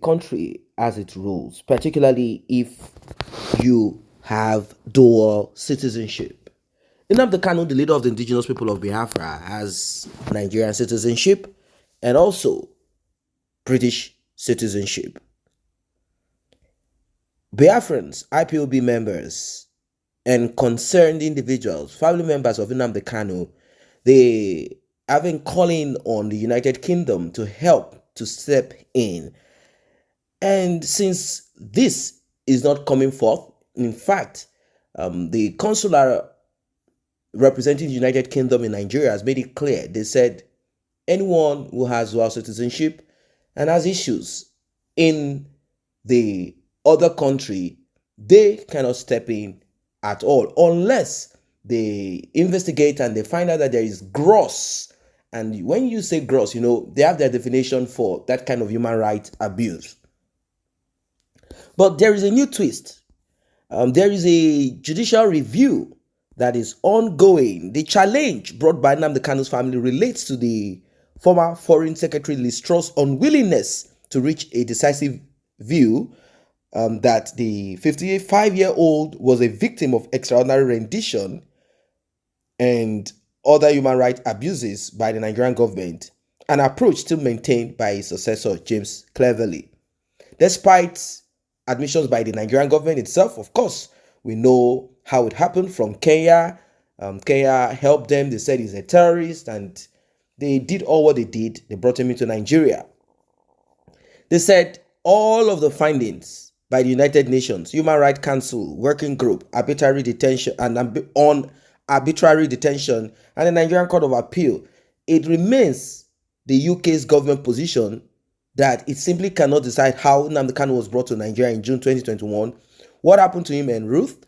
country as it rules, particularly if you have dual citizenship. Nnamdi Kanu, the leader of the indigenous people of Biafra, has Nigerian citizenship and also British citizenship. Biafrans, IPOB members, and concerned individuals, family members of Nnamdi Kanu, they have been calling on the United Kingdom to help to step in. And since this is not coming forth, in fact, the consular representing the United Kingdom in Nigeria has made it clear. They said anyone who has dual citizenship and has issues in the other country, they cannot step in at all unless they investigate and they find out that there is gross. And when you say gross, they have their definition for that kind of human rights abuse. But there is a new twist. There is a judicial review that is ongoing. The challenge brought by Nnamdi Kanu's family relates to the former Foreign Secretary Liz Truss' unwillingness to reach a decisive view that the 55-year-old was a victim of extraordinary rendition and other human rights abuses by the Nigerian government, an approach still maintained by his successor, James Cleverly. Despite admissions by the Nigerian government itself, of course, we know how it happened from Kenya. Kenya helped them. They said he's a terrorist, and they did all what they did. They brought him into Nigeria. They said all of the findings by the United Nations, Human Rights Council, Working Group, arbitrary detention, and on arbitrary detention, and the Nigerian Court of Appeal, it remains the UK's government position that it simply cannot decide how Nnamdi Kanu was brought to Nigeria in June 2021, what happened to him and Ruth,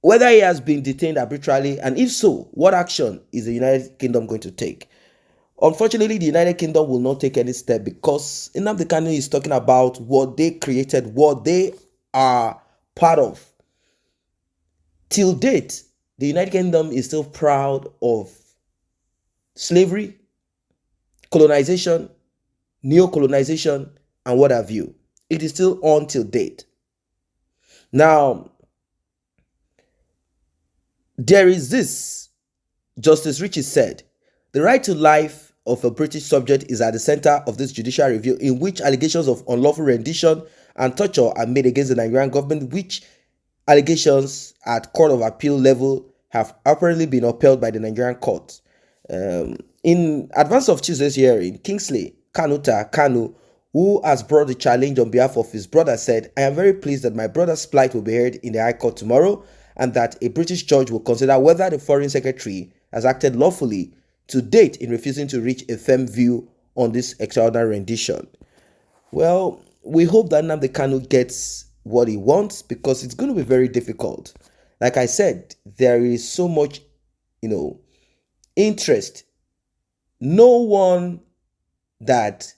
whether he has been detained arbitrarily, and if so, what action is the United Kingdom going to take. Unfortunately, the United Kingdom will not take any step because Nnamdi Kanu is talking about what they created, what they are part of. Till date, the United Kingdom is still proud of slavery, colonization, neo-colonization, and what have you. It is still on till date. Now, there is this. Justice Richie said, the right to life of a British subject is at the center of this judicial review in which allegations of unlawful rendition and torture are made against the Nigerian government, which allegations at Court of Appeal level have apparently been upheld by the Nigerian court. In advance of Tuesday's hearing, Kingsley Kanu, who has brought the challenge on behalf of his brother, said, I am very pleased that my brother's plight will be heard in the High Court tomorrow and that a British judge will consider whether the Foreign Secretary has acted lawfully to date in refusing to reach a firm view on this extraordinary rendition. Well, we hope that Nnamdi Kanu gets what he wants because it's going to be very difficult. Like I said, there is so much, interest. No one that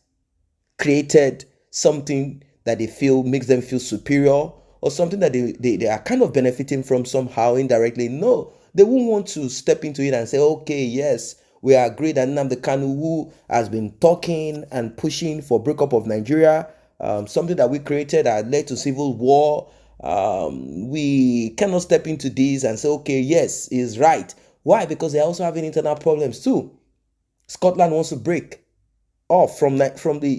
created something that they feel makes them feel superior or something that they are kind of benefiting from somehow indirectly. No, they won't want to step into it and say, okay, yes, we agree that Nnamdi Kanu, who has been talking and pushing for breakup of Nigeria, something that we created that led to civil war, we cannot step into this and say, okay, yes, he's right. Why? Because they're also having internal problems too. Scotland wants to break off from the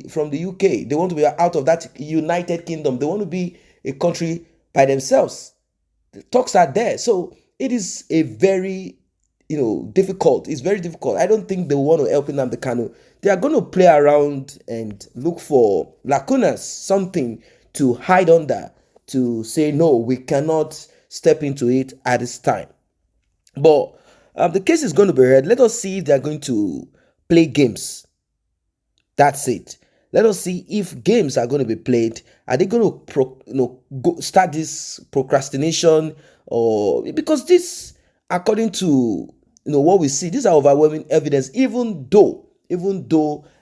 UK. They want to be out of that United Kingdom. They want to be a country by themselves. The talks are there. So it is a very, difficult. It's very difficult. I don't think they want to help Nnamdi Kanu. They are going to play around and look for lacunas, something to hide under, to say, no, we cannot step into it at this time. But the case is going to be heard. Let us see if they are going to play games. That's it. Let us see if games are going to be played. Are they going to start this procrastination, or because this, according to what we see, these are overwhelming evidence. Even though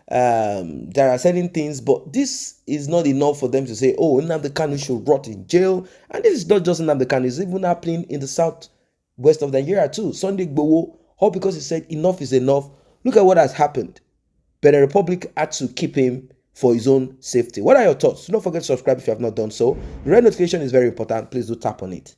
there are certain things, but this is not enough for them to say, oh, Nnamdi Kanu should rot in jail. And this is not just Nnamdi Kanu; it's even happening in the southwest of Nigeria too. Sunday Igboho, all because he said enough is enough. Look at what has happened. But the Republic had to keep him for his own safety. What are your thoughts? Don't forget to subscribe if you have not done so. The red notification is very important. Please do tap on it.